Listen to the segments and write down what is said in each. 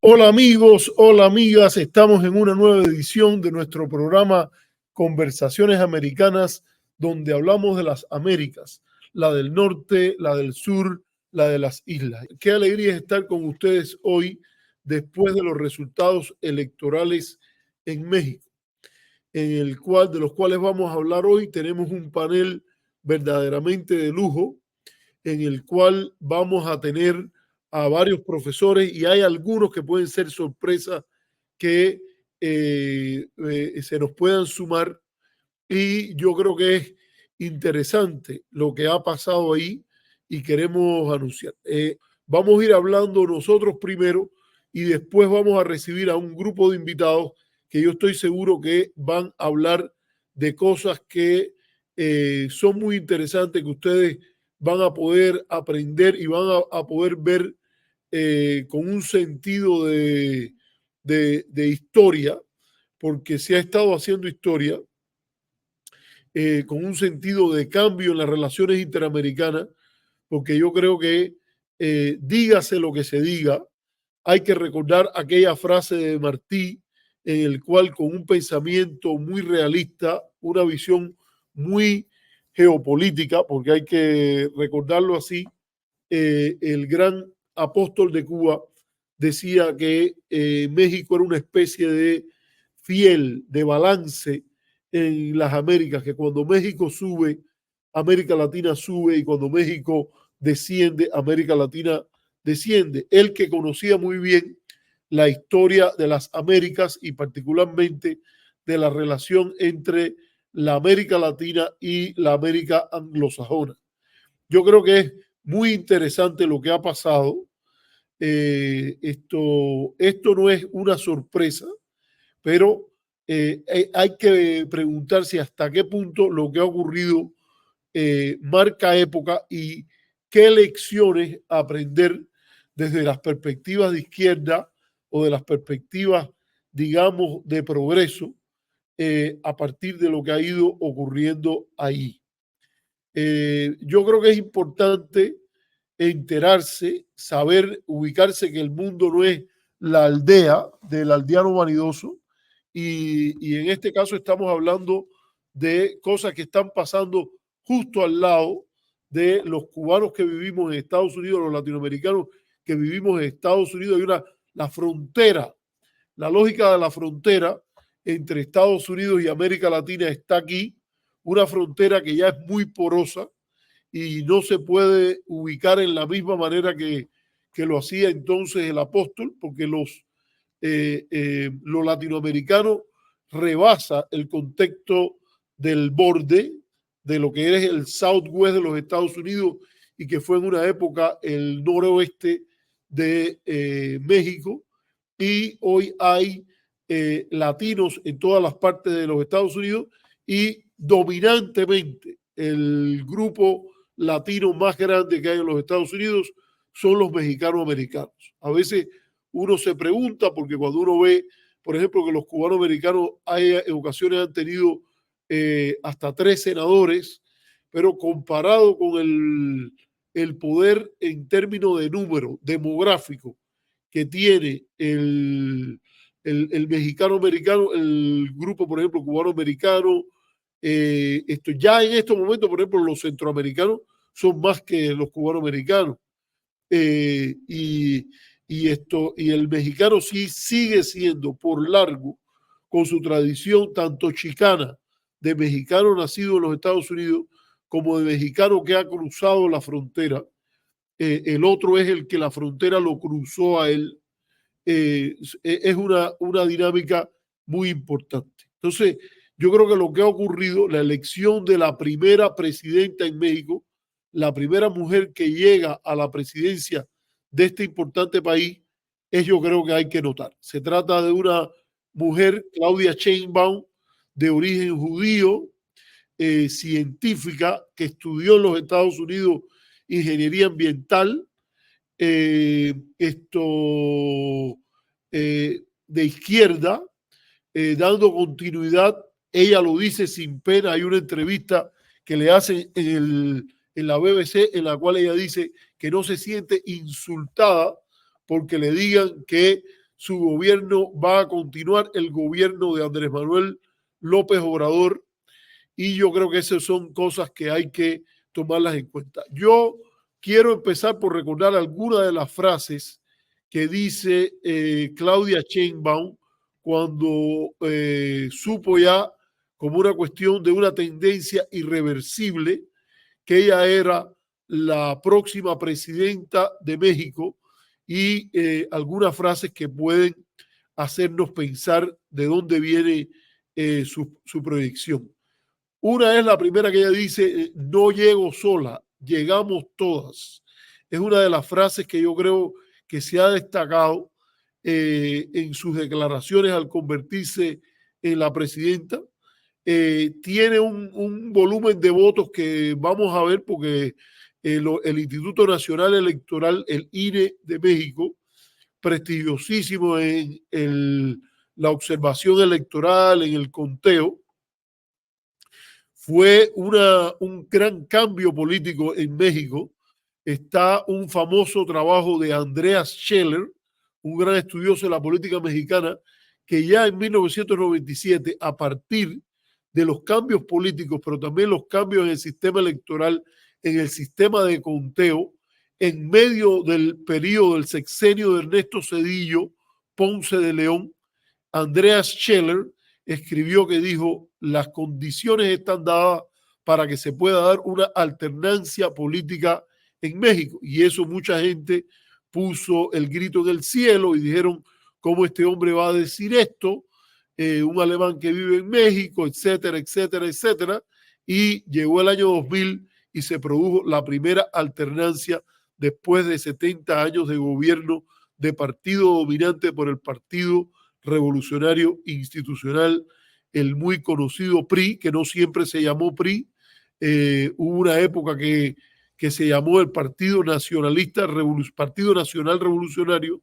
Hola amigos, hola amigas, estamos en una nueva edición de nuestro programa Conversaciones Americanas, donde hablamos de las Américas, la del norte, la del sur, la de las islas. Qué alegría estar con ustedes hoy después de los resultados electorales en México, de los cuales vamos a hablar hoy. Tenemos un panel verdaderamente de lujo, en el cual vamos a tener a varios profesores y hay algunos que pueden ser sorpresas que se nos puedan sumar, y yo creo que es interesante lo que ha pasado ahí y queremos anunciar. Vamos a ir hablando nosotros primero y después vamos a recibir a un grupo de invitados que yo estoy seguro que van a hablar de cosas que son muy interesantes, que ustedes van a poder aprender y van a poder ver con un sentido de historia, porque se ha estado haciendo historia, con un sentido de cambio en las relaciones interamericanas, porque yo creo que dígase lo que se diga, hay que recordar aquella frase de Martí, en el cual con un pensamiento muy realista, una visión muy geopolítica, porque hay que recordarlo así, el gran apóstol de Cuba decía que México era una especie de fiel, de balance en las Américas, que cuando México sube, América Latina sube, y cuando México desciende, América Latina desciende. Él, que conocía muy bien la historia de las Américas y particularmente de la relación entre la América Latina y la América anglosajona. Yo creo que es muy interesante lo que ha pasado. Esto no es una sorpresa, pero hay que preguntarse hasta qué punto lo que ha ocurrido marca época y qué lecciones aprender desde las perspectivas de izquierda o de las perspectivas, digamos, de progreso, a partir de lo que ha ido ocurriendo ahí. Yo creo que es importante enterarse, saber ubicarse, que el mundo no es la aldea del aldeano vanidoso, y en este caso estamos hablando de cosas que están pasando justo al lado de los cubanos que vivimos en Estados Unidos, los latinoamericanos que vivimos en Estados Unidos. Hay la frontera, la lógica de la frontera entre Estados Unidos y América Latina está aquí, una frontera que ya es muy porosa y no se puede ubicar en la misma manera que lo hacía entonces el apóstol, porque lo latinoamericano rebasa el contexto del borde de lo que es el Southwest de los Estados Unidos y que fue en una época el noroeste de México, y hoy hay latinos en todas las partes de los Estados Unidos, y dominantemente el grupo latino más grande que hay en los Estados Unidos son los mexicanos americanos. A veces uno se pregunta, porque cuando uno ve, por ejemplo, que los cubanos americanos en ocasiones han tenido hasta 3 senadores, pero comparado con el poder en términos de número demográfico que tiene el mexicano americano, el grupo, por ejemplo, cubano americano, ya en estos momentos, por ejemplo, los centroamericanos son más que los cubanos americanos. Eh, y, y el mexicano sí sigue siendo por largo, con su tradición tanto chicana, de mexicano nacido en los Estados Unidos, como de mexicano que ha cruzado la frontera. El otro es el que la frontera lo cruzó a él. Es una dinámica muy importante. Entonces, yo creo que lo que ha ocurrido, la elección de la primera presidenta en México, la primera mujer que llega a la presidencia de este importante país, yo creo que hay que notar. Se trata de una mujer, Claudia Sheinbaum, de origen judío, científica, que estudió en los Estados Unidos ingeniería ambiental, de izquierda, dando continuidad. Ella lo dice sin pena. Hay una entrevista que le hacen en la BBC, en la cual ella dice que no se siente insultada porque le digan que su gobierno va a continuar el gobierno de Andrés Manuel López Obrador, y yo creo que esas son cosas que hay que tomarlas en cuenta. Yo quiero empezar por recordar algunas de las frases que dice Claudia Sheinbaum cuando supo ya, como una cuestión de una tendencia irreversible, que ella era la próxima presidenta de México, y algunas frases que pueden hacernos pensar de dónde viene su proyección. Una es la primera que ella dice: no llego sola, llegamos todas. Es una de las frases que yo creo que se ha destacado en sus declaraciones al convertirse en la presidenta. Tiene un volumen de votos que vamos a ver, porque el Instituto Nacional Electoral, el INE de México, prestigiosísimo en la observación electoral, en el conteo, fue un gran cambio político en México. Está un famoso trabajo de Andreas Scheller, un gran estudioso de la política mexicana, que ya en 1997, a partir de los cambios políticos, pero también los cambios en el sistema electoral, en el sistema de conteo, en medio del periodo del sexenio de Ernesto Zedillo Ponce de León, Andreas Scheller escribió que dijo: las condiciones están dadas para que se pueda dar una alternancia política en México. Y eso mucha gente puso el grito en el cielo y dijeron: ¿cómo este hombre va a decir esto? Un alemán que vive en México, etcétera, etcétera, etcétera. Y llegó el año 2000 y se produjo la primera alternancia después de 70 años de gobierno de partido dominante por el Partido Revolucionario Institucional, el muy conocido PRI, que no siempre se llamó PRI. Hubo una época que se llamó el Partido Nacionalista, Partido Nacional Revolucionario,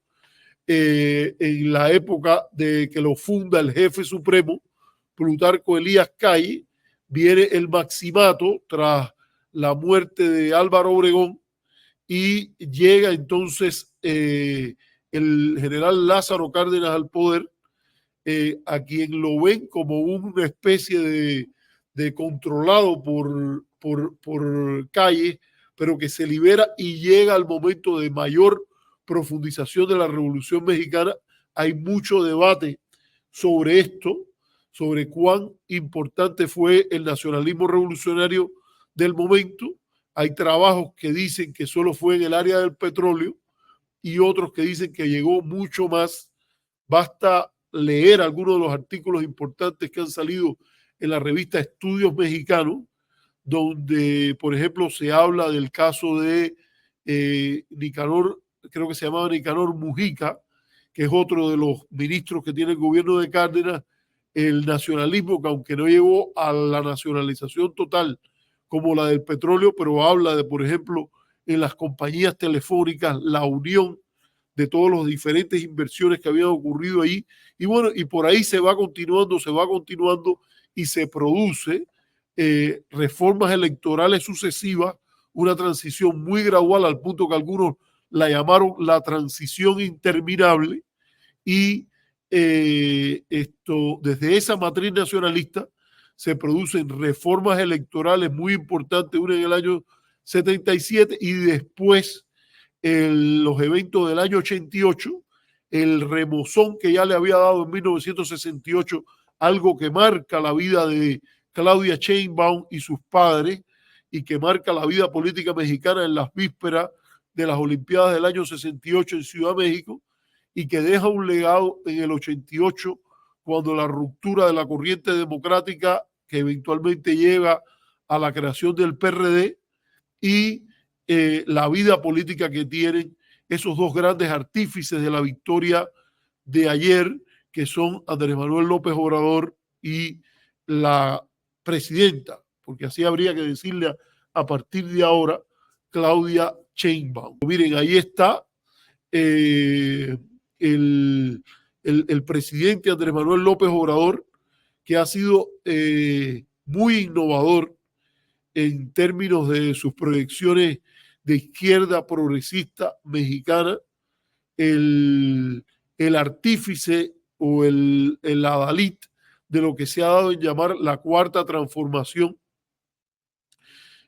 en la época de que lo funda el jefe supremo, Plutarco Elías Calle. Viene el maximato tras la muerte de Álvaro Obregón, y llega entonces el general Lázaro Cárdenas al poder, a quien lo ven como una especie de controlado por Calle, pero que se libera y llega al momento de mayor profundización de la Revolución Mexicana. Hay mucho debate sobre esto, sobre cuán importante fue el nacionalismo revolucionario del momento. Hay trabajos que dicen que solo fue en el área del petróleo y otros que dicen que llegó mucho más. Basta leer algunos de los artículos importantes que han salido en la revista Estudios Mexicanos, donde, por ejemplo, se habla del caso de Nicanor, creo que se llamaba Nicanor Mujica, que es otro de los ministros que tiene el gobierno de Cárdenas. El nacionalismo, que aunque no llegó a la nacionalización total como la del petróleo, pero habla de, por ejemplo, en las compañías telefónicas, la unión de todas las diferentes inversiones que habían ocurrido ahí. Y bueno, y por ahí se va continuando y se produce reformas electorales sucesivas, una transición muy gradual, al punto que algunos la llamaron la transición interminable. Y desde esa matriz nacionalista se producen reformas electorales muy importantes, una en el año 77 y después los eventos del año 88, el remozón que ya le había dado en 1968, algo que marca la vida de Claudia Sheinbaum y sus padres, y que marca la vida política mexicana en las vísperas de las Olimpiadas del año 68 en Ciudad de México, y que deja un legado en el 88, cuando la ruptura de la corriente democrática que eventualmente llega a la creación del PRD, y la vida política que tienen esos dos grandes artífices de la victoria de ayer, que son Andrés Manuel López Obrador y la presidenta, porque así habría que decirle a partir de ahora, Claudia Sheinbaum. Miren, ahí está eh, el presidente Andrés Manuel López Obrador, que ha sido muy innovador en términos de sus proyecciones de izquierda progresista mexicana. El, el artífice o el adalid de lo que se ha dado en llamar la cuarta transformación,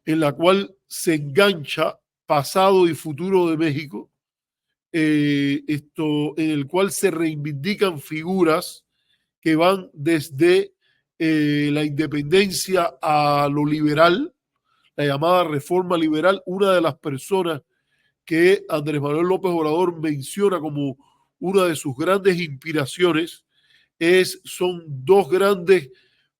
en la cual se engancha pasado y futuro de México, en el cual se reivindican figuras que van desde la independencia a lo liberal, la llamada reforma liberal. Una de las personas que Andrés Manuel López Obrador menciona como una de sus grandes inspiraciones son dos grandes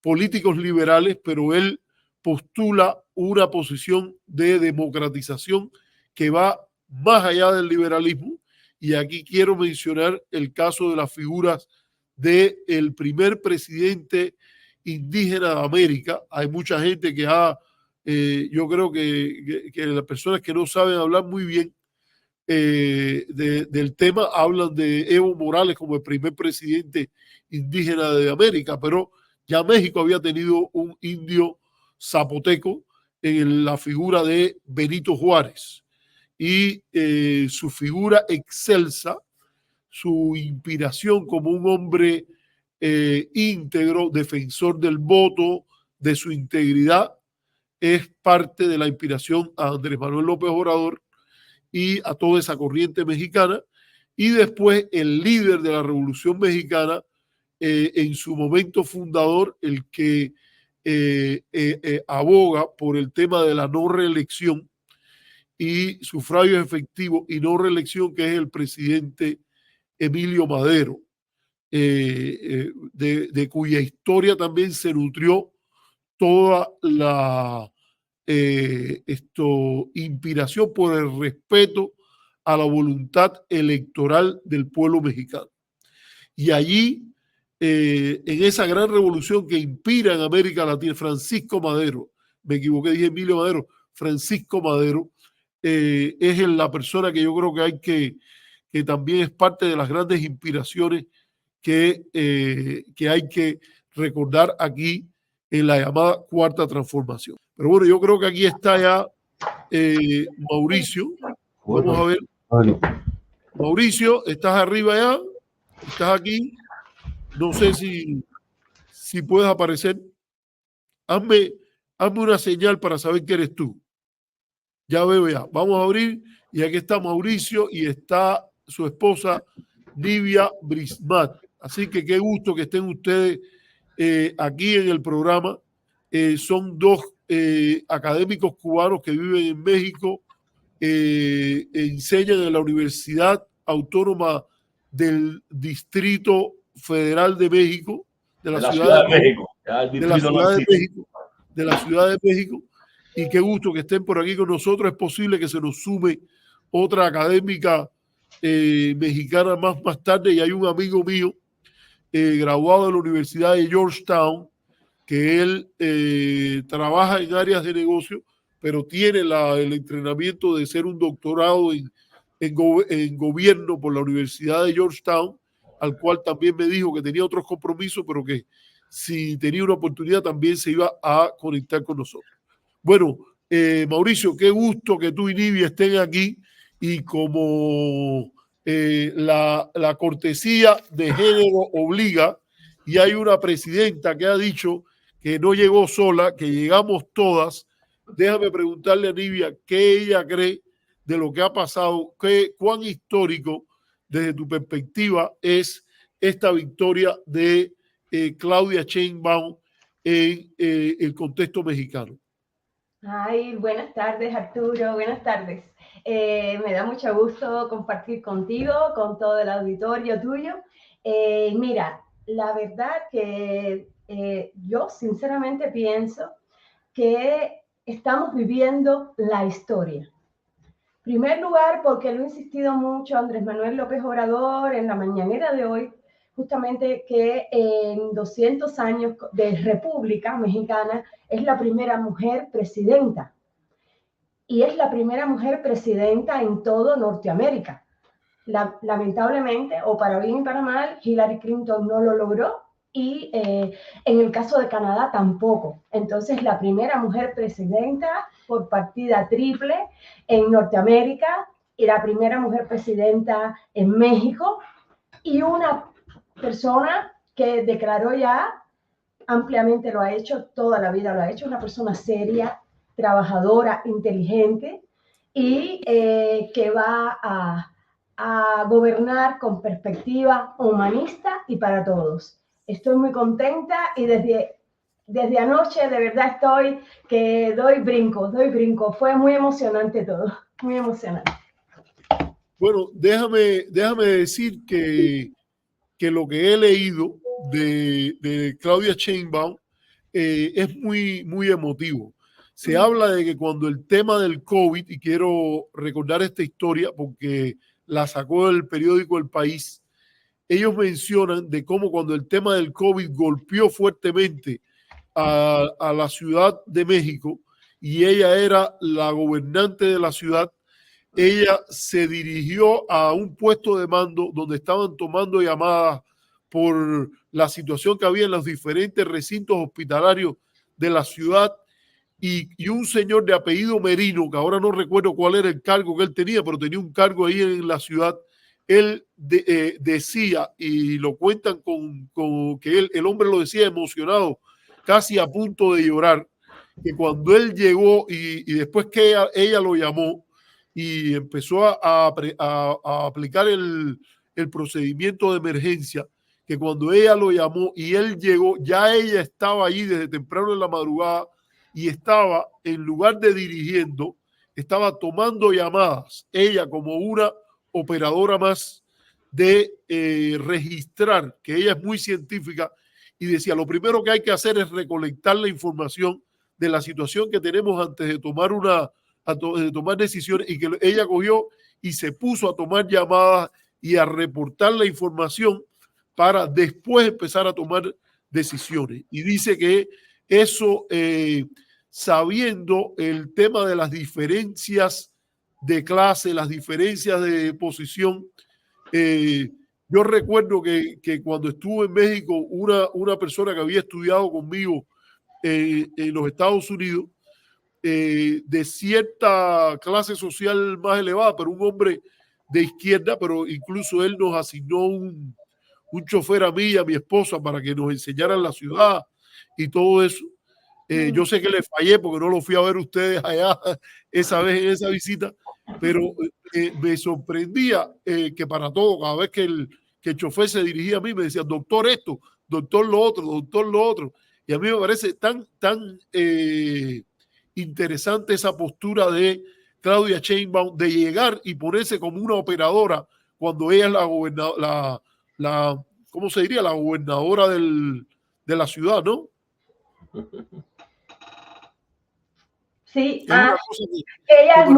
políticos liberales, pero él postula una posición de democratización que va más allá del liberalismo. Y aquí quiero mencionar el caso de las figuras del primer presidente indígena de América. Hay mucha gente que yo creo que las personas que no saben hablar muy bien del tema hablan de Evo Morales como el primer presidente indígena de América, pero ya México había tenido un indio zapoteco en la figura de Benito Juárez, y su figura excelsa, su inspiración como un hombre íntegro, defensor del voto, de su integridad, es parte de la inspiración a Andrés Manuel López Obrador y a toda esa corriente mexicana. Y después el líder de la Revolución Mexicana, en su momento fundador, el que aboga por el tema de la no reelección y sufragio efectivo y no reelección, que es el presidente Emilio Madero, de cuya historia también se nutrió toda la inspiración por el respeto a la voluntad electoral del pueblo mexicano. Y allí, en esa gran revolución que inspira en América Latina, Francisco Madero, me equivoqué, dije Emilio Madero, Francisco Madero, es la persona que yo creo que también es parte de las grandes inspiraciones que hay que recordar aquí en la llamada cuarta transformación. Pero bueno, yo creo que aquí está ya Mauricio. Vamos a ver. Mauricio, ¿estás arriba ya? ¿Estás aquí? No sé si puedes aparecer. Hazme una señal para saber que eres tú. Ya veo ya. Vamos a abrir y aquí está Mauricio y está su esposa Nivia Brismat. Así que qué gusto que estén ustedes aquí en el programa. Son dos académicos cubanos que viven en México, enseñan en la Universidad Autónoma del Distrito Federal de México, de la Ciudad de México, de la Ciudad de México. Y qué gusto que estén por aquí con nosotros. Es posible que se nos sume otra académica mexicana más tarde, y hay un amigo mío graduado de la Universidad de Georgetown, que él trabaja en áreas de negocio, pero tiene el entrenamiento de ser un doctorado en gobierno por la Universidad de Georgetown, al cual también me dijo que tenía otros compromisos, pero que si tenía una oportunidad también se iba a conectar con nosotros. Bueno, Mauricio, qué gusto que tú y Nivia estén aquí, y como la cortesía de género obliga, y hay una presidenta que ha dicho que no llegó sola, que llegamos todas, déjame preguntarle a Nivia qué ella cree de lo que ha pasado, cuán histórico desde tu perspectiva es esta victoria de Claudia Sheinbaum en el contexto mexicano. Ay, buenas tardes, Arturo, buenas tardes. Me da mucho gusto compartir contigo, con todo el auditorio tuyo. Mira, la verdad que yo sinceramente pienso que estamos viviendo la historia. En primer lugar, porque lo ha insistido mucho Andrés Manuel López Obrador en la mañanera de hoy, justamente que en 200 años de República Mexicana es la primera mujer presidenta. Y es la primera mujer presidenta en todo Norteamérica. Lamentablemente, o para bien y para mal, Hillary Clinton no lo logró, y en el caso de Canadá tampoco. Entonces, la primera mujer presidenta por partida triple en Norteamérica y la primera mujer presidenta en México. y una persona que declaró ya ampliamente, lo ha hecho, toda la vida lo ha hecho, una persona seria, trabajadora, inteligente y que va a gobernar con perspectiva humanista y para todos. Estoy muy contenta y desde anoche de verdad estoy que doy brinco. Fue muy emocionante todo, muy emocionante. Bueno, déjame decir que lo que he leído de Claudia Sheinbaum es muy emotivo. Se habla de que cuando el tema del COVID, y quiero recordar esta historia porque la sacó del periódico El País, ellos mencionan de cómo cuando el tema del COVID golpeó fuertemente a la Ciudad de México y ella era la gobernante de la ciudad, ella se dirigió a un puesto de mando donde estaban tomando llamadas por la situación que había en los diferentes recintos hospitalarios de la ciudad y un señor de apellido Merino, que ahora no recuerdo cuál era el cargo que él tenía, pero tenía un cargo ahí en la ciudad, él decía, y lo cuentan con que el hombre lo decía emocionado, casi a punto de llorar, que cuando él llegó y después que ella lo llamó, y empezó a aplicar el procedimiento de emergencia, que cuando ella lo llamó y él llegó, ya ella estaba allí desde temprano en la madrugada y estaba, en lugar de dirigiendo, estaba tomando llamadas, ella como una operadora más de registrar, que ella es muy científica, y decía, lo primero que hay que hacer es recolectar la información de la situación que tenemos antes de tomar de tomar decisiones, y que ella cogió y se puso a tomar llamadas y a reportar la información para después empezar a tomar decisiones. Y dice que eso, sabiendo el tema de las diferencias de clase, las diferencias de posición, yo recuerdo que cuando estuve en México, una persona que había estudiado conmigo en los Estados Unidos, de cierta clase social más elevada, pero un hombre de izquierda, pero incluso él nos asignó un chofer a mí y a mi esposa para que nos enseñaran la ciudad y todo eso. Yo sé que le fallé porque no lo fui a ver ustedes allá esa vez en esa visita, pero me sorprendía que para todo, cada vez que el chofer se dirigía a mí, me decía, doctor esto, doctor lo otro, doctor lo otro. Y a mí me parece tan interesante esa postura de Claudia Sheinbaum de llegar y ponerse como una operadora cuando ella es la gobernadora, ¿cómo se diría? La gobernadora de la ciudad, ¿no? Sí, que, ella es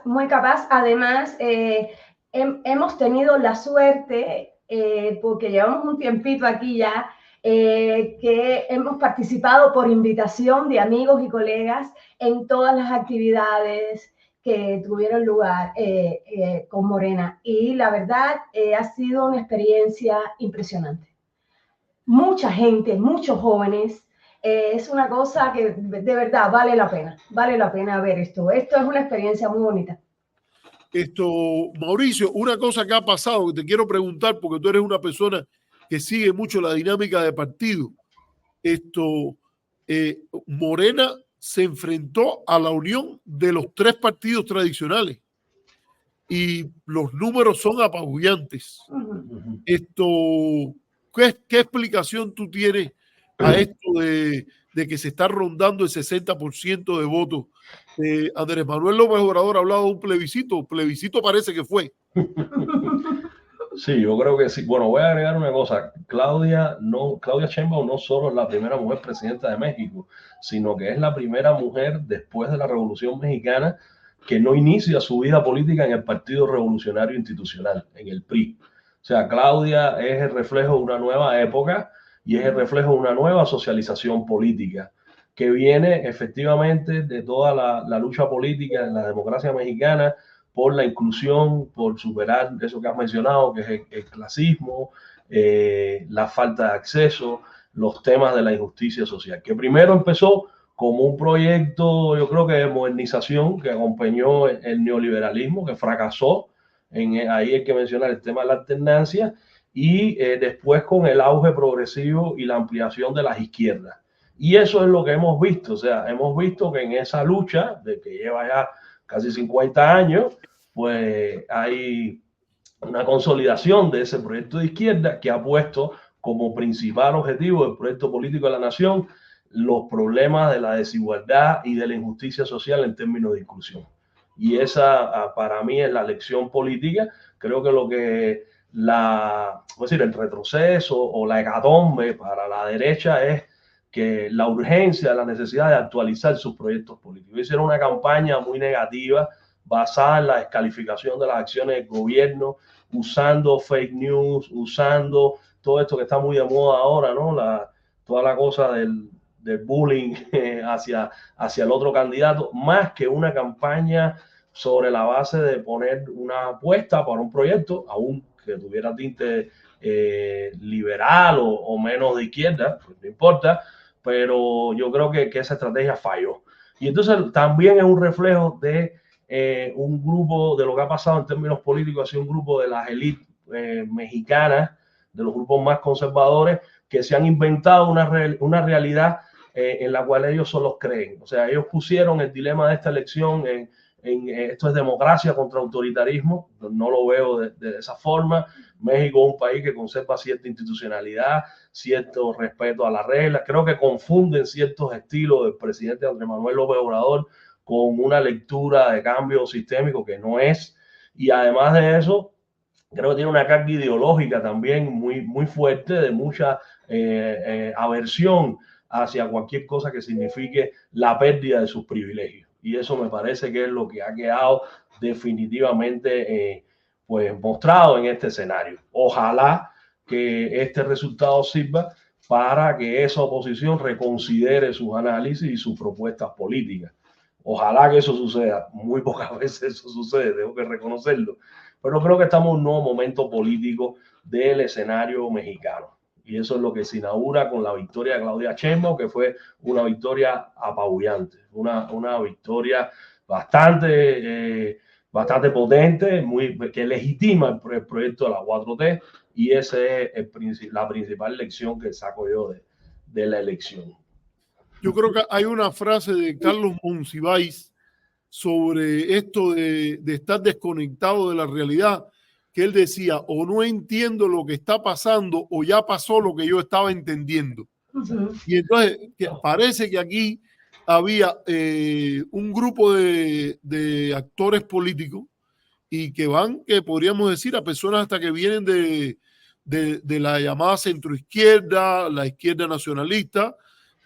muy capaz. Además, hemos tenido la suerte, porque llevamos un tiempito aquí ya, que hemos participado por invitación de amigos y colegas en todas las actividades que tuvieron lugar con Morena. Y la verdad, ha sido una experiencia impresionante. Mucha gente, muchos jóvenes. Es una cosa que de verdad vale la pena ver esto. Esto es una experiencia muy bonita. Mauricio, una cosa que ha pasado que te quiero preguntar, porque tú eres una persona que sigue mucho la dinámica de partido. Morena se enfrentó a la unión de los tres partidos tradicionales y los números son apabullantes. ¿Qué explicación tú tienes a esto de que se está rondando el 60% de votos? Andrés Manuel López Obrador ha hablado de un plebiscito parece que fue. Sí, yo creo que sí. Bueno, voy a agregar una cosa. Claudia Sheinbaum no solo es la primera mujer presidenta de México, sino que es la primera mujer después de la Revolución Mexicana que no inicia su vida política en el Partido Revolucionario Institucional, en el PRI. O sea, Claudia es el reflejo de una nueva época y es el reflejo de una nueva socialización política que viene efectivamente de toda la lucha política en la democracia mexicana por la inclusión, por superar eso que has mencionado, que es el clasismo, la falta de acceso, los temas de la injusticia social, que primero empezó como un proyecto, yo creo que de modernización que acompañó el neoliberalismo, que fracasó. Ahí hay que mencionar el tema de la alternancia, y después con el auge progresivo y la ampliación de las izquierdas. Y eso es lo que hemos visto, o sea, hemos visto que en esa lucha, de que lleva ya casi 50 años, pues hay una consolidación de ese proyecto de izquierda que ha puesto como principal objetivo del proyecto político de la nación los problemas de la desigualdad y de la injusticia social en términos de inclusión. Y esa para mí es la lección política. Creo que lo que el retroceso o la hecatombe para la derecha es que la urgencia, la necesidad de actualizar sus proyectos políticos. Hicieron una campaña muy negativa basada en la descalificación de las acciones del gobierno, usando fake news, usando todo esto que está muy de moda ahora, ¿no? Toda la cosa del bullying hacia el otro candidato, más que una campaña sobre la base de poner una apuesta para un proyecto, aún que tuviera tinte liberal o menos de izquierda, pues no importa, pero yo creo que esa estrategia falló. Y entonces también es un reflejo de un grupo, de lo que ha pasado en términos políticos, ha sido un grupo de las élites mexicanas, de los grupos más conservadores, que se han inventado una realidad en la cual ellos solo creen. O sea, ellos pusieron el dilema de esta elección en esto es democracia contra autoritarismo. No lo veo de esa forma. México es un país que conserva cierta institucionalidad, cierto respeto a las reglas. Creo que confunden ciertos estilos del presidente Andrés Manuel López Obrador con una lectura de cambio sistémico que no es. Y además de eso, creo que tiene una carga ideológica también muy fuerte, de mucha aversión hacia cualquier cosa que signifique la pérdida de sus privilegios. Y eso me parece que es lo que ha quedado definitivamente pues mostrado en este escenario. Ojalá que este resultado sirva para que esa oposición reconsidere sus análisis y sus propuestas políticas. Ojalá que eso suceda. Muy pocas veces eso sucede, tengo que reconocerlo. Pero creo que estamos en un nuevo momento político del escenario mexicano. Y eso es lo que se inaugura con la victoria de Claudia Sheinbaum, que fue una victoria apabullante, una victoria bastante potente, que legitima el proyecto de la 4T, y esa es la principal lección que saco yo de la elección. Yo creo que hay una frase de Carlos Monsiváis sobre esto de estar desconectado de la realidad, que él decía, o no entiendo lo que está pasando, o ya pasó lo que yo estaba entendiendo. Y entonces parece que aquí había un grupo de actores políticos y que podríamos decir, a personas hasta que vienen de la llamada centroizquierda, la izquierda nacionalista,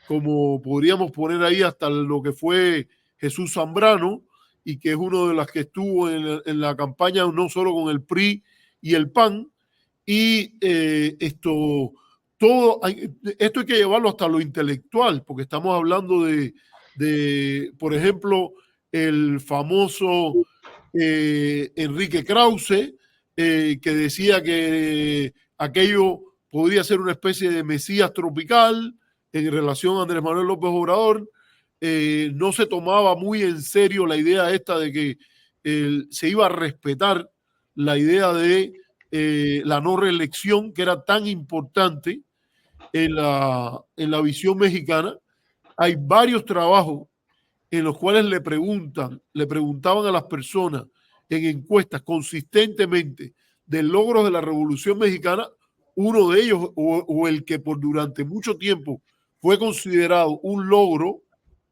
como podríamos poner ahí hasta lo que fue Jesús Zambrano, y que es uno de los que estuvo en la campaña no solo con el PRI y el PAN, y esto hay que llevarlo hasta lo intelectual, porque estamos hablando de por ejemplo, el famoso Enrique Krause, que decía que aquello podría ser una especie de Mesías tropical en relación a Andrés Manuel López Obrador. No se tomaba muy en serio la idea esta de que se iba a respetar la idea de la no reelección, que era tan importante en la visión mexicana. Hay varios trabajos en los cuales le preguntaban a las personas en encuestas consistentemente del logro de la Revolución Mexicana. Uno de ellos, o el que durante mucho tiempo fue considerado un logro,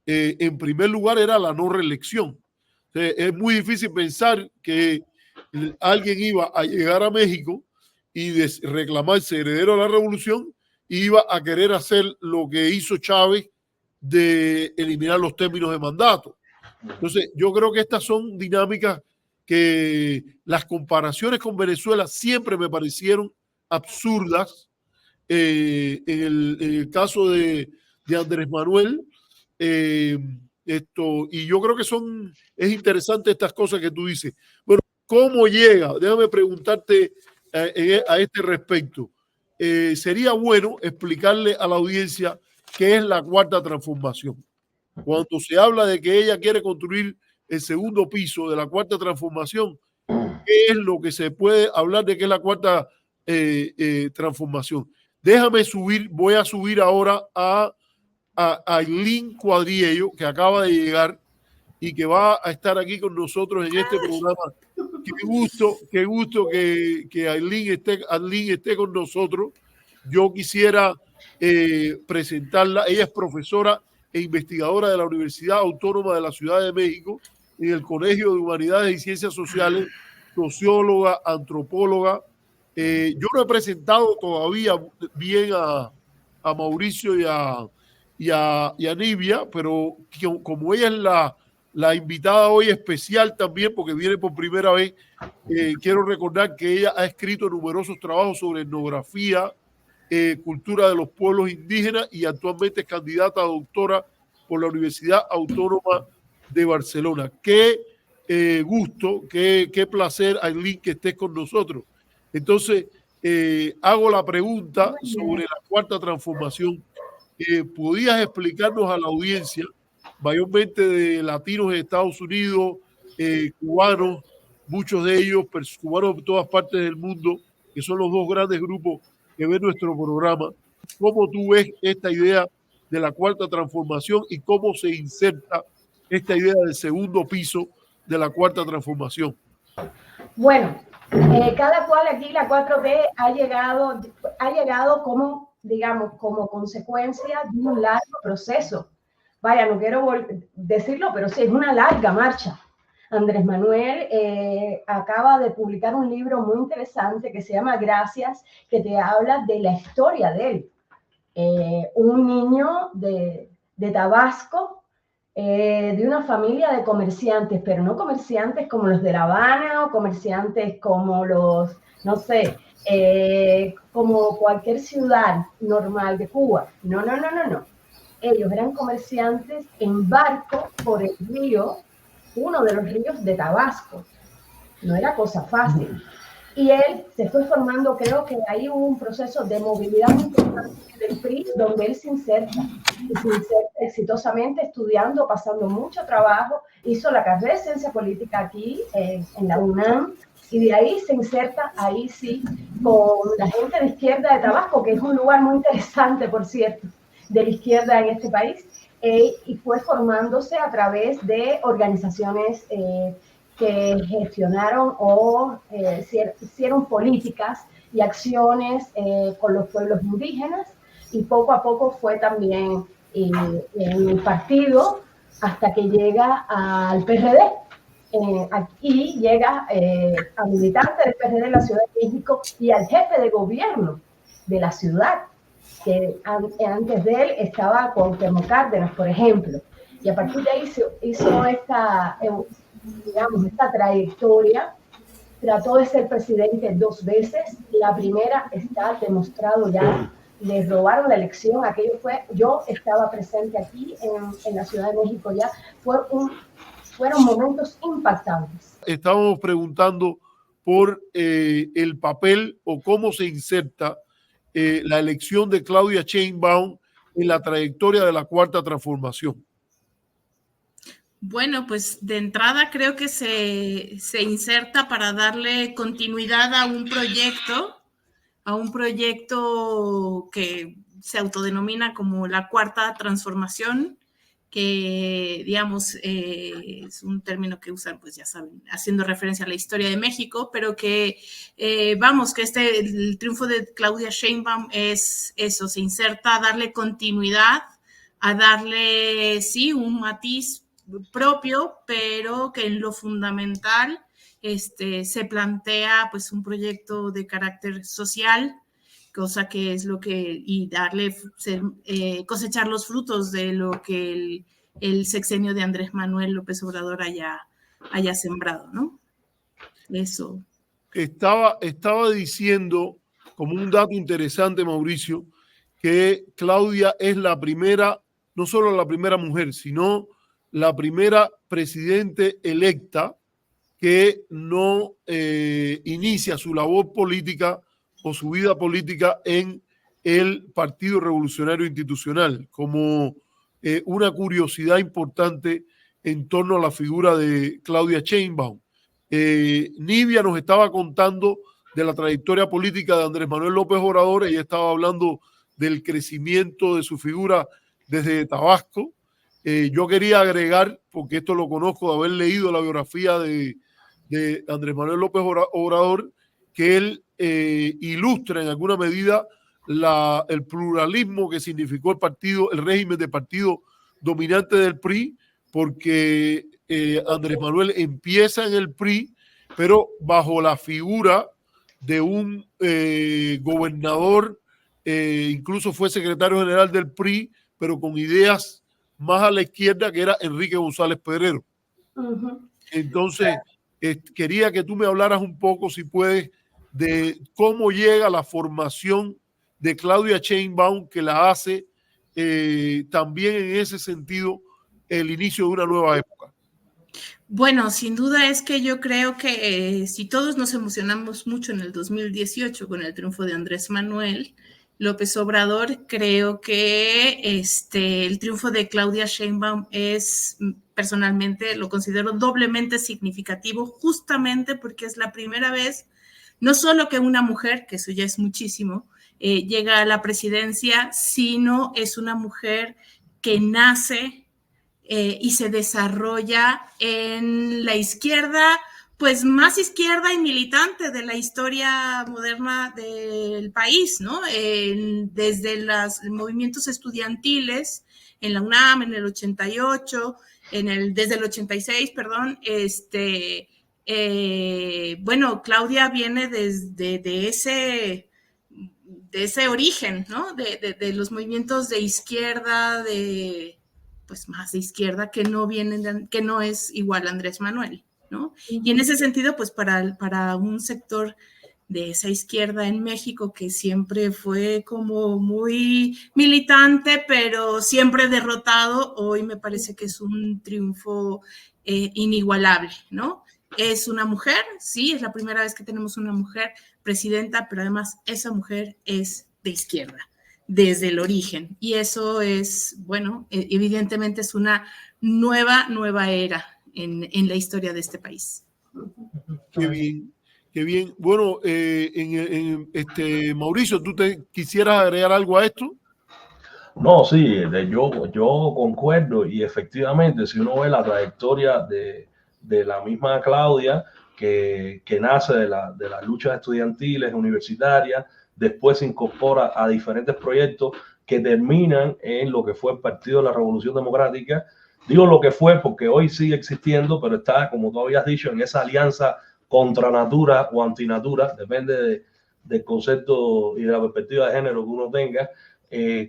en primer lugar era la no reelección. Es muy difícil pensar que alguien iba a llegar a México y reclamarse heredero de la revolución y iba a querer hacer lo que hizo Chávez de eliminar los términos de mandato. Entonces, yo creo que estas son dinámicas que las comparaciones con Venezuela siempre me parecieron absurdas. En el caso de Andrés Manuel, y yo creo que es interesante estas cosas que tú dices. Bueno, ¿cómo llega? Déjame preguntarte a este respecto. Sería bueno explicarle a la audiencia qué es la cuarta transformación. Cuando se habla de que ella quiere construir el segundo piso de la cuarta transformación, ¿qué es lo que se puede hablar de que es la cuarta transformación. Déjame subir, voy a subir ahora a Ailín Cuadriello, que acaba de llegar y que va a estar aquí con nosotros en este programa. Qué gusto que Ailín esté con nosotros. Yo quisiera presentarla. Ella es profesora e investigadora de la Universidad Autónoma de la Ciudad de México en el Colegio de Humanidades y Ciencias Sociales, socióloga, antropóloga. Yo no he presentado todavía bien a Mauricio y a Nivia, pero como ella es la invitada hoy especial también, porque viene por primera vez, quiero recordar que ella ha escrito numerosos trabajos sobre etnografía, cultura de los pueblos indígenas y actualmente es candidata a doctora por la Universidad Autónoma de Barcelona. Qué gusto, qué placer, Ailín, que estés con nosotros. Entonces, hago la pregunta sobre la cuarta transformación. ¿Podías explicarnos a la audiencia, mayormente de latinos en Estados Unidos, cubanos, muchos de ellos cubanos de todas partes del mundo, que son los dos grandes grupos que ven nuestro programa, cómo tú ves esta idea de la cuarta transformación y cómo se inserta esta idea del segundo piso de la cuarta transformación? Bueno, cada cual aquí, la 4T ha llegado como, digamos, como consecuencia de un largo proceso. Vaya, no quiero decirlo, pero sí, es una larga marcha. Andrés Manuel acaba de publicar un libro muy interesante que se llama Gracias, que te habla de la historia de él. Un niño de Tabasco, de una familia de comerciantes, pero no comerciantes como los de La Habana o comerciantes como los, no sé, como cualquier ciudad normal de Cuba. No. Ellos eran comerciantes en barco por el río, uno de los ríos de Tabasco. No era cosa fácil. Y él se fue formando, creo que ahí hubo un proceso de movilidad muy importante del PRI, donde él se inserta exitosamente, estudiando, pasando mucho trabajo, hizo la carrera de ciencia política aquí en la UNAM, y de ahí se inserta, ahí sí, con la gente de izquierda de Tabasco, que es un lugar muy interesante, por cierto, de la izquierda en este país, y fue formándose a través de organizaciones que gestionaron o hicieron políticas y acciones con los pueblos indígenas, y poco a poco fue también en el partido hasta que llega al PRD. Aquí llega a militante del PRD en la Ciudad de México y al jefe de gobierno de la ciudad, que antes de él estaba con Cuauhtémoc Cárdenas, por ejemplo. Y a partir de ahí hizo esta trayectoria. Trató de ser presidente 2 veces. La primera está demostrado ya, le robaron la elección. Aquello fue, yo estaba presente aquí en la Ciudad de México ya. Fueron momentos impactantes. Estábamos preguntando por el papel o cómo se inserta la elección de Claudia Sheinbaum en la trayectoria de la cuarta transformación. Bueno, pues de entrada creo que se inserta para darle continuidad a un proyecto que se autodenomina como la cuarta transformación, que digamos es un término que usan, pues ya saben, haciendo referencia a la historia de México, pero que vamos, que el triunfo de Claudia Sheinbaum es eso, se inserta a darle continuidad, a darle, sí, un matiz propio, pero que en lo fundamental se plantea pues un proyecto de carácter social, cosa que es lo que, y darle, cosechar los frutos de lo que el sexenio de Andrés Manuel López Obrador haya sembrado, ¿no? Eso. Estaba diciendo, como un dato interesante, Mauricio, que Claudia es la primera, no solo la primera mujer, sino la primera presidente electa que no inicia su labor política o su vida política en el Partido Revolucionario Institucional, como una curiosidad importante en torno a la figura de Claudia Sheinbaum. Nivia nos estaba contando de la trayectoria política de Andrés Manuel López Obrador. Ella estaba hablando del crecimiento de su figura desde Tabasco. Yo quería agregar, porque esto lo conozco de haber leído la biografía de Andrés Manuel López Obrador, que él ilustra en alguna medida el pluralismo que significó el régimen de partido dominante del PRI, porque Andrés Manuel empieza en el PRI, pero bajo la figura de un gobernador, incluso fue secretario general del PRI, pero con ideas más a la izquierda, que era Enrique González Pedrero. Entonces, quería que tú me hablaras un poco, si puedes, de cómo llega la formación de Claudia Sheinbaum, que la hace también en ese sentido el inicio de una nueva época. Bueno, sin duda es que yo creo que si todos nos emocionamos mucho en el 2018 con el triunfo de Andrés Manuel López Obrador, creo que el triunfo de Claudia Sheinbaum es, personalmente, lo considero doblemente significativo, justamente porque es la primera vez, no solo que una mujer, que eso ya es muchísimo, llega a la presidencia, sino es una mujer que nace y se desarrolla en la izquierda, pues más izquierda y militante de la historia moderna del país, ¿no? Desde los movimientos estudiantiles en la UNAM en el 88, desde el 86, perdón, bueno, Claudia viene de ese origen, ¿no? De los movimientos de izquierda, pues más de izquierda, que no es igual a Andrés Manuel, ¿no? Y en ese sentido, pues para un sector de esa izquierda en México que siempre fue como muy militante, pero siempre derrotado, hoy me parece que es un triunfo inigualable, ¿no? Es una mujer, sí, es la primera vez que tenemos una mujer presidenta, pero además esa mujer es de izquierda desde el origen, y eso es, bueno, evidentemente es una nueva era en la historia de este país. Qué bien, qué bien. Bueno, Mauricio, ¿tú quisieras agregar algo a esto? No, sí, yo concuerdo, y efectivamente, si uno ve la trayectoria de la misma Claudia, que nace de las luchas estudiantiles, universitarias, después se incorpora a diferentes proyectos que terminan en lo que fue el Partido de la Revolución Democrática. Digo lo que fue porque hoy sigue existiendo, pero está, como tú habías dicho, en esa alianza contra natura o antinatura, depende del concepto y de la perspectiva de género que uno tenga,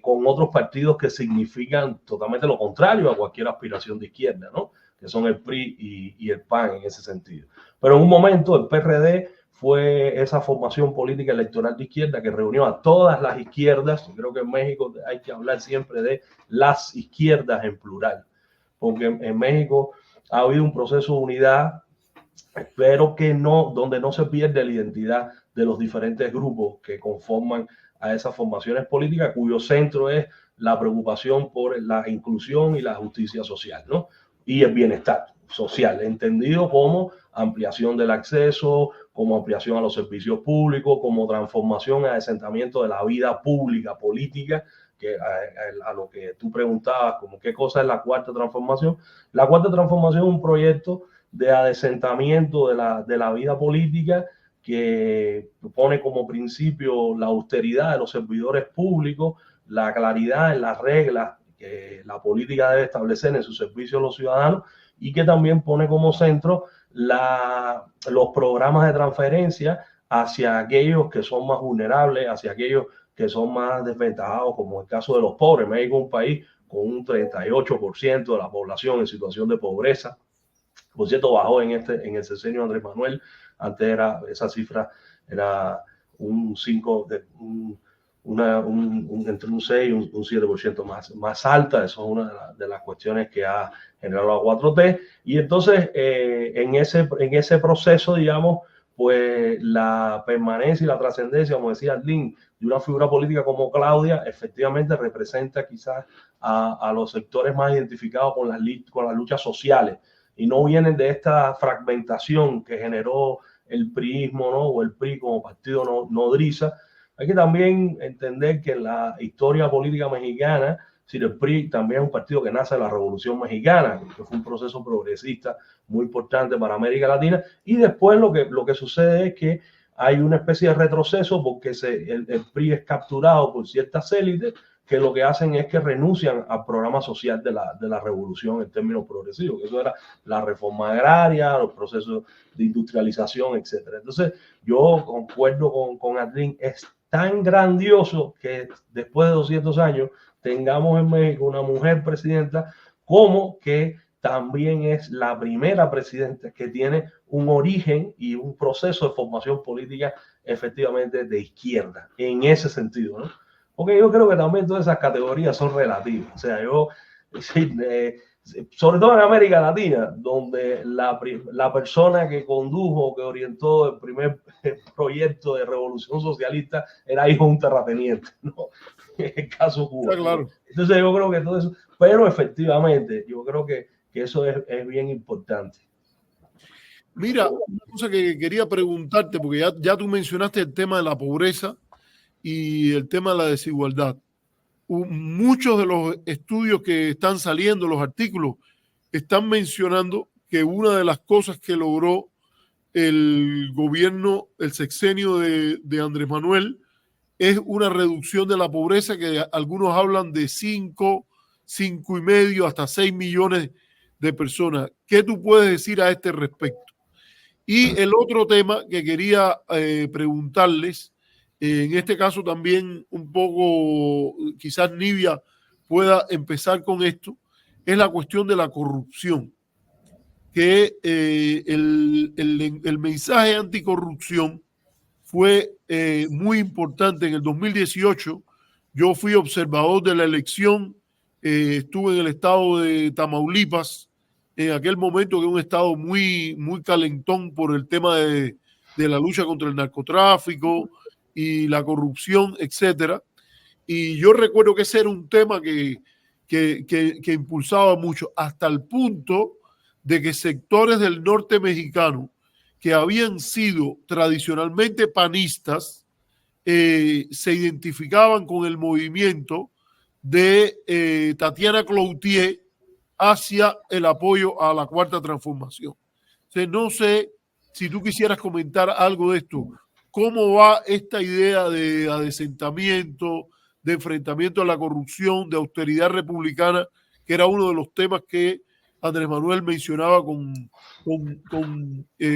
con otros partidos que significan totalmente lo contrario a cualquier aspiración de izquierda, ¿no? Que son el PRI y el PAN en ese sentido. Pero en un momento el PRD fue esa formación política electoral de izquierda que reunió a todas las izquierdas. Creo que en México hay que hablar siempre de las izquierdas en plural, porque en México ha habido un proceso de unidad, pero donde no se pierde la identidad de los diferentes grupos que conforman a esas formaciones políticas, cuyo centro es la preocupación por la inclusión y la justicia social, ¿no? Y el bienestar social, entendido como ampliación del acceso, como ampliación a los servicios públicos, como transformación y asentamiento de la vida pública, política, que a lo que tú preguntabas, como qué cosa es la cuarta transformación. La cuarta transformación es un proyecto de adesentamiento de la vida política que pone como principio la austeridad de los servidores públicos, la claridad en las reglas que la política debe establecer en su servicio a los ciudadanos, y que también pone como centro los programas de transferencia hacia aquellos que son más vulnerables, hacia aquellos que son más desventajados, como el caso de los pobres. México es un país con un 38% de la población en situación de pobreza. Por cierto, bajó en el sexenio de Andrés Manuel. Antes esa cifra era entre un 6 y un 7% más alta. Eso es una de las cuestiones que ha generado la 4T. Y entonces, en ese proceso, digamos, pues la permanencia y la trascendencia, como decía Arlene, de una figura política como Claudia, efectivamente representa quizás a los sectores más identificados con las luchas sociales, y no vienen de esta fragmentación que generó el priismo, ¿no? O el PRI como partido nodriza. Hay que también entender que en la historia política mexicana, si el PRI también es un partido que nace de la Revolución Mexicana, que fue un proceso progresista muy importante para América Latina, y después lo que sucede es que hay una especie de retroceso porque el PRI es capturado por ciertas élites que lo que hacen es que renuncian al programa social de la revolución en términos progresivos, que eso era la reforma agraria, los procesos de industrialización, etc. Entonces, yo concuerdo con Adlín, es tan grandioso que después de 200 años tengamos en México una mujer presidenta, como que también es la primera presidenta que tiene un origen y un proceso de formación política efectivamente de izquierda, en ese sentido, ¿no? Porque yo creo que también todas esas categorías son relativas. O sea, sobre todo en América Latina, donde la persona que condujo, que orientó el primer proyecto de revolución socialista era hijo de un terrateniente, ¿no? En el caso Cuba. Sí, claro. Entonces yo creo que todo eso, pero efectivamente, yo creo que eso es bien importante. Mira, una cosa que quería preguntarte, porque ya tú mencionaste el tema de la pobreza y el tema de la desigualdad. Muchos de los estudios que están saliendo, los artículos, están mencionando que una de las cosas que logró el gobierno, el sexenio de Andrés Manuel, es una reducción de la pobreza, que algunos hablan de 5,5 hasta 6 millones de personas. ¿Qué tú puedes decir a este respecto? Y el otro tema que quería preguntarles, en este caso también un poco, quizás Nivia pueda empezar con esto, es la cuestión de la corrupción. Que el mensaje anticorrupción fue muy importante. En el 2018 yo fui observador de la elección, estuve en el estado de Tamaulipas, en aquel momento, que es un estado muy, muy calentón por el tema de la lucha contra el narcotráfico y la corrupción, etcétera. Y yo recuerdo que ese era un tema que impulsaba mucho, hasta el punto de que sectores del norte mexicano que habían sido tradicionalmente panistas se identificaban con el movimiento de Tatiana Cloutier hacia el apoyo a la Cuarta Transformación. Entonces, no sé si tú quisieras comentar algo de esto. ¿Cómo va esta idea de adesentamiento, de enfrentamiento a la corrupción, de austeridad republicana, que era uno de los temas que Andrés Manuel mencionaba con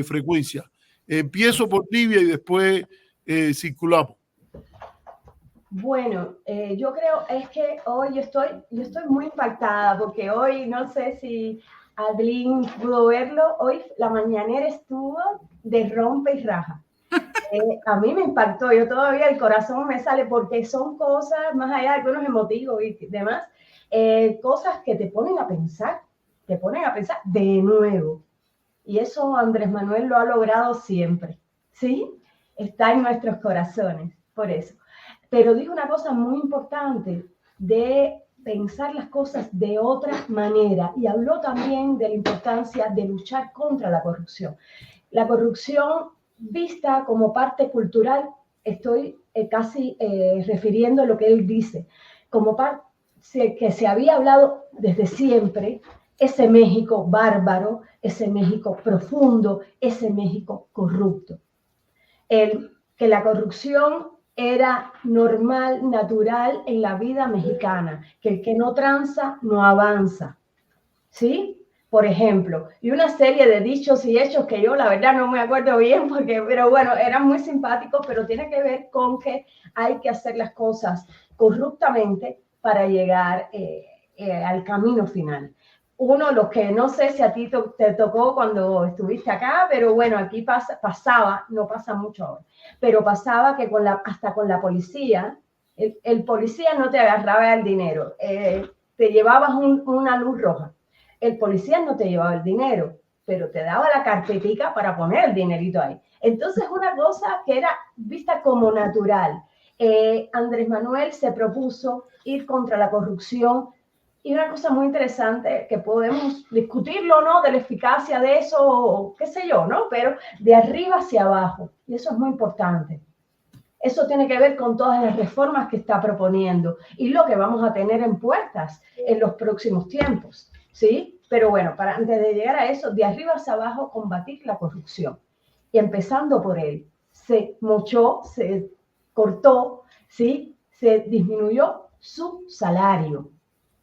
frecuencia? Empiezo por Nivia y después circulamos. Bueno, yo creo es que hoy yo estoy muy impactada, porque hoy, no sé si Adlín pudo verlo, hoy la mañanera estuvo de rompe y raja. A mí me impactó, yo todavía el corazón me sale, porque son cosas, más allá de algunos emotivos y demás, cosas que te ponen a pensar de nuevo. Y eso Andrés Manuel lo ha logrado siempre, ¿sí? Está en nuestros corazones, por eso. Pero dijo una cosa muy importante, de pensar las cosas de otra manera, y habló también de la importancia de luchar contra la corrupción. La corrupción vista como parte cultural, estoy casi refiriendo a lo que él dice, como parte que se había hablado desde siempre, ese México bárbaro, ese México profundo, ese México corrupto. Que la corrupción era normal, natural en la vida mexicana, que el que no tranza no avanza, ¿sí? Por ejemplo, y una serie de dichos y hechos que yo la verdad no me acuerdo bien, pero bueno, eran muy simpáticos, pero tiene que ver con que hay que hacer las cosas corruptamente para llegar al camino final. Uno, lo que no sé si a ti te tocó cuando estuviste acá, pero bueno, aquí pasaba, no pasa mucho ahora, pero pasaba que hasta con la policía, el policía no te agarraba el dinero, te llevabas una luz roja. El policía no te llevaba el dinero, pero te daba la carpetica para poner el dinerito ahí. Entonces, una cosa que era vista como natural. Andrés Manuel se propuso ir contra la corrupción Y una cosa muy interesante que podemos discutirlo, ¿no? De la eficacia de eso, qué sé yo, ¿no? Pero de arriba hacia abajo. Y eso es muy importante. Eso tiene que ver con todas las reformas que está proponiendo y lo que vamos a tener en puertas en los próximos tiempos, ¿sí? Pero bueno, antes de llegar a eso, de arriba hacia abajo, combatir la corrupción. Y empezando por él, se mochó, se cortó, ¿sí? Se disminuyó su salario,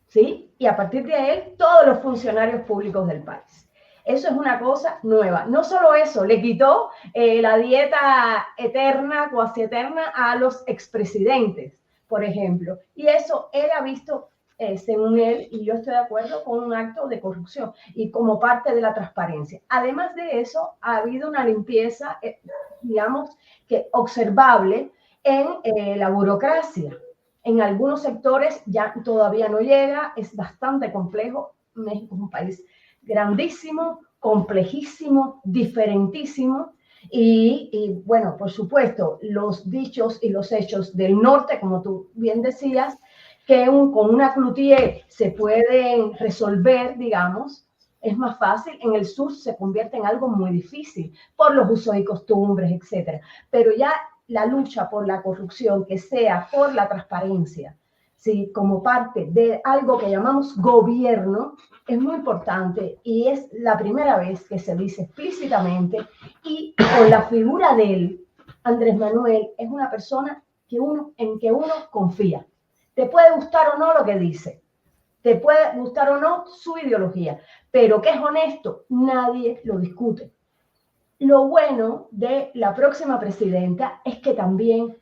¿sí? Y a partir de él, todos los funcionarios públicos del país. Eso es una cosa nueva. No solo eso, le quitó la dieta eterna, cuasi eterna, a los expresidentes, por ejemplo. Y eso era visto, según él, y yo estoy de acuerdo, con un acto de corrupción y como parte de la transparencia. Además de eso, ha habido una limpieza, digamos, que observable en la burocracia. En algunos sectores ya todavía no llega, es bastante complejo. México es un país grandísimo, complejísimo, diferentísimo. Y bueno, por supuesto, los dichos y los hechos del norte, como tú bien decías, que con una cloutier se pueden resolver, digamos, es más fácil. En el sur se convierte en algo muy difícil por los usos y costumbres, etcétera. Pero ya la lucha por la corrupción, que sea por la transparencia, ¿sí? Como parte de algo que llamamos gobierno, es muy importante y es la primera vez que se dice explícitamente, y con la figura de él, Andrés Manuel es una persona en que uno confía. Te puede gustar o no lo que dice, te puede gustar o no su ideología, pero que es honesto, nadie lo discute. Lo bueno de la próxima presidenta es que también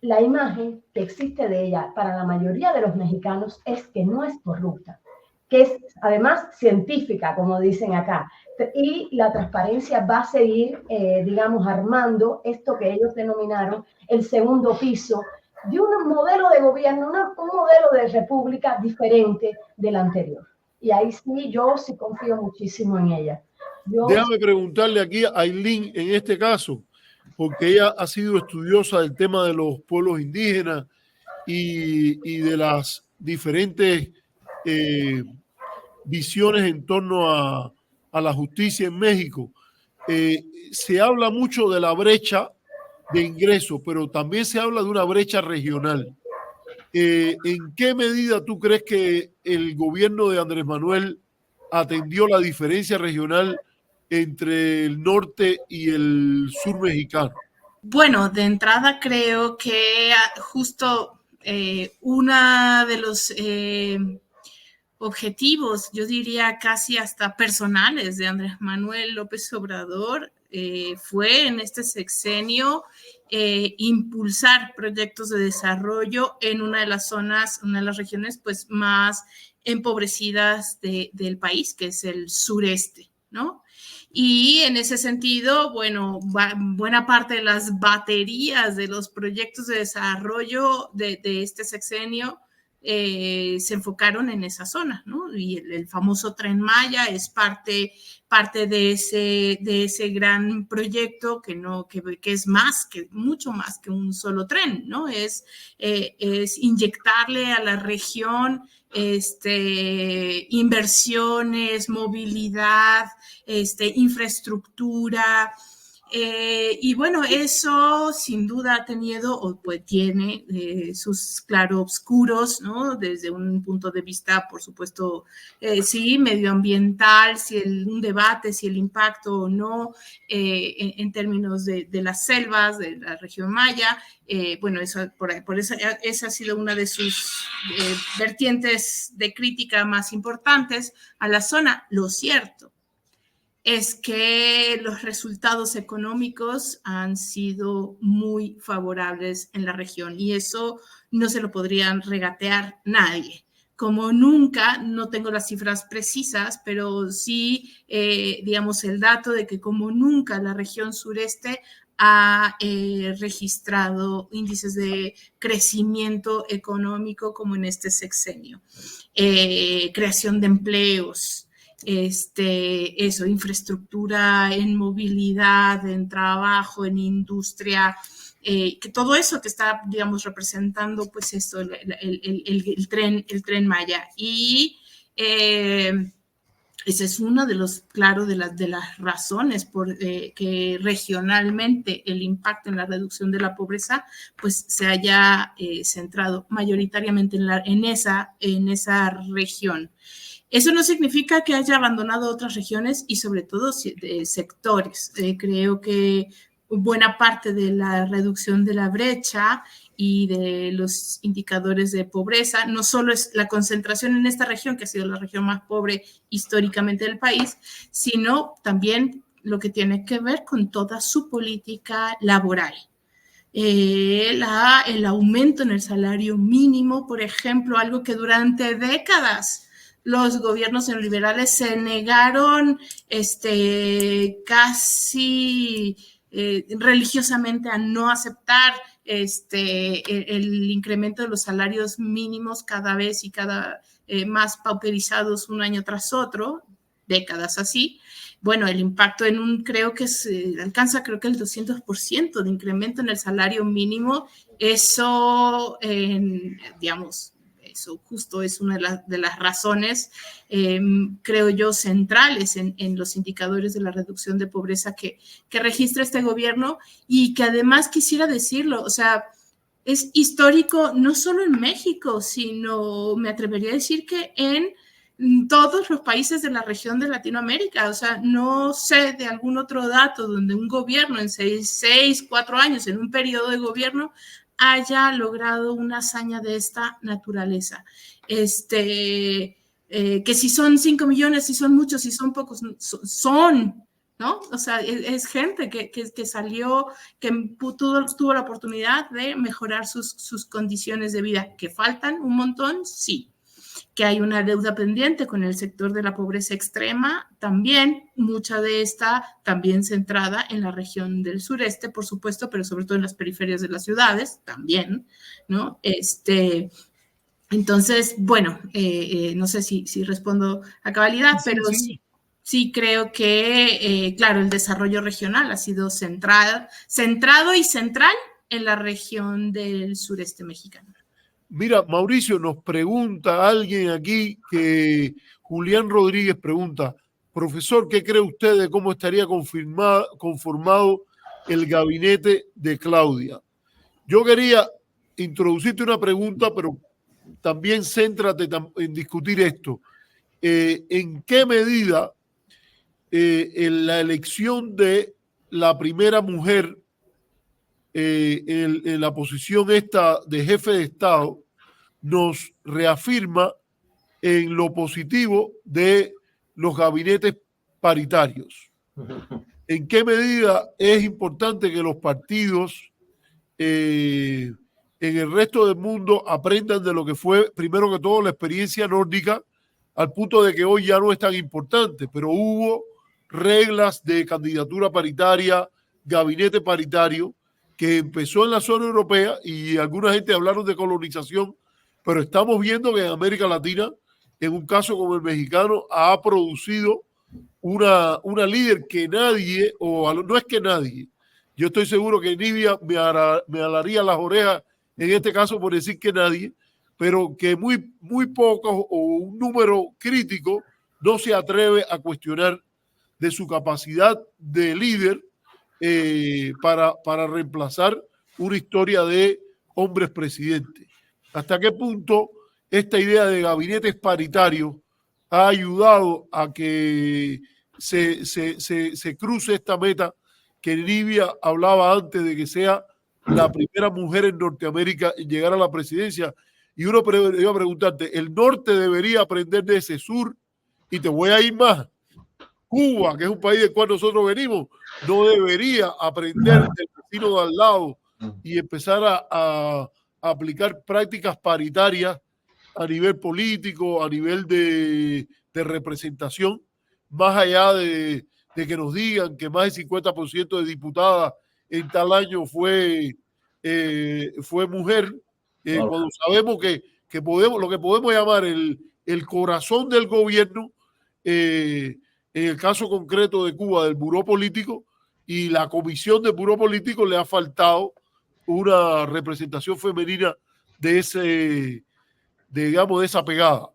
la imagen que existe de ella para la mayoría de los mexicanos es que no es corrupta, que es además científica, como dicen acá, y la transparencia va a seguir, digamos, armando esto que ellos denominaron el segundo piso de un modelo de gobierno, un modelo de república diferente del anterior. Y ahí sí, yo sí confío muchísimo en ella. Déjame preguntarle aquí a Ailín en este caso, porque ella ha sido estudiosa del tema de los pueblos indígenas y de las diferentes visiones en torno a la justicia en México. Se habla mucho de la brecha de ingresos, pero también se habla de una brecha regional. ¿En qué medida tú crees que el gobierno de Andrés Manuel atendió la diferencia regional entre el norte y el sur mexicano? Bueno, de entrada creo que justo una de los objetivos, yo diría casi hasta personales de Andrés Manuel López Obrador, fue en este sexenio impulsar proyectos de desarrollo en una de las zonas, una de las regiones pues más empobrecidas del país, que es el sureste, ¿no? Y en ese sentido, bueno, buena parte de las baterías de los proyectos de desarrollo de este sexenio se enfocaron en esa zona, ¿no? Y el famoso Tren Maya es parte de ese gran proyecto que es mucho más que un solo tren, ¿no? Es inyectarle a la región inversiones, movilidad, infraestructura. Y bueno, eso sin duda ha tenido o pues tiene sus claroscuros, ¿no? Desde un punto de vista, por supuesto, sí, medioambiental, un debate, si el impacto o no, en términos de las selvas, de la región maya. Bueno, por eso esa ha sido una de sus vertientes de crítica más importantes a la zona. Lo cierto es que los resultados económicos han sido muy favorables en la región y eso no se lo podrían regatear nadie. Como nunca, no tengo las cifras precisas, pero sí, digamos, el dato de que como nunca la región sureste ha registrado índices de crecimiento económico como en este sexenio. Creación de empleos, infraestructura en movilidad, en trabajo, en industria, que todo eso que está, digamos, representando, pues esto, el tren Maya. Y Ese es uno de los, claro, de las razones por que regionalmente el impacto en la reducción de la pobreza pues se haya centrado mayoritariamente en esa región. Eso no significa que haya abandonado otras regiones y sobre todo sectores. Creo que buena parte de la reducción de la brecha y de los indicadores de pobreza, no solo es la concentración en esta región, que ha sido la región más pobre históricamente del país, sino también lo que tiene que ver con toda su política laboral. El aumento en el salario mínimo, por ejemplo, algo que durante décadas los gobiernos neoliberales se negaron casi religiosamente a no aceptar el incremento de los salarios mínimos cada vez y cada más pauperizados un año tras otro, décadas así. Bueno, el impacto creo que alcanza creo que el 200% de incremento en el salario mínimo. Eso, digamos, eso justo es una de las razones, creo yo, centrales en los indicadores de la reducción de pobreza que registra este gobierno y que además quisiera decirlo, o sea, es histórico no solo en México, sino me atrevería a decir que en todos los países de la región de Latinoamérica. O sea, no sé de algún otro dato donde un gobierno en 4 años, en un periodo de gobierno, haya logrado una hazaña de esta naturaleza. Que si son 5 millones, si son muchos, si son pocos, son, ¿no? O sea, es gente que salió, que tuvo la oportunidad de mejorar sus condiciones de vida. ¿Que faltan un montón? Sí. Que hay una deuda pendiente con el sector de la pobreza extrema, también, mucha de esta también centrada en la región del sureste, por supuesto, pero sobre todo en las periferias de las ciudades, también, ¿no? Entonces, bueno, no sé si respondo a cabalidad, sí, pero sí creo que, claro, el desarrollo regional ha sido centrado y central en la región del sureste mexicano. Mira, Mauricio, nos pregunta alguien aquí que Julián Rodríguez pregunta, profesor, ¿qué cree usted de cómo estaría conformado el gabinete de Claudia? Yo quería introducirte una pregunta, pero también céntrate en discutir esto. ¿En qué medida en la elección de la primera mujer en la posición esta de jefe de Estado nos reafirma en lo positivo de los gabinetes paritarios? ¿En qué medida es importante que los partidos en el resto del mundo aprendan de lo que fue, primero que todo, la experiencia nórdica, al punto de que hoy ya no es tan importante, pero hubo reglas de candidatura paritaria, gabinete paritario, que empezó en la zona europea y alguna gente hablaron de colonización, pero estamos viendo que en América Latina, en un caso como el mexicano, ha producido una líder que nadie, o no es que nadie, yo estoy seguro que Nivia me alaría las orejas en este caso por decir que nadie, pero que muy pocos o un número crítico no se atreve a cuestionar de su capacidad de líder para reemplazar una historia de hombres presidentes. ¿Hasta qué punto esta idea de gabinetes paritarios ha ayudado a que se cruce esta meta que Nivia hablaba antes de que sea la primera mujer en Norteamérica en llegar a la presidencia? Y uno iba a preguntarte, ¿el norte debería aprender de ese sur? Y te voy a ir más. Cuba, que es un país del cual nosotros venimos, no debería aprender del vecino de al lado y empezar a aplicar prácticas paritarias a nivel político, a nivel de representación, más allá de que nos digan que más del 50% de diputadas en tal año fue mujer, cuando sabemos que podemos, lo que podemos llamar el corazón del gobierno, en el caso concreto de Cuba, del Buró Político, y la comisión del Buró Político le ha faltado una representación femenina de esa pegada.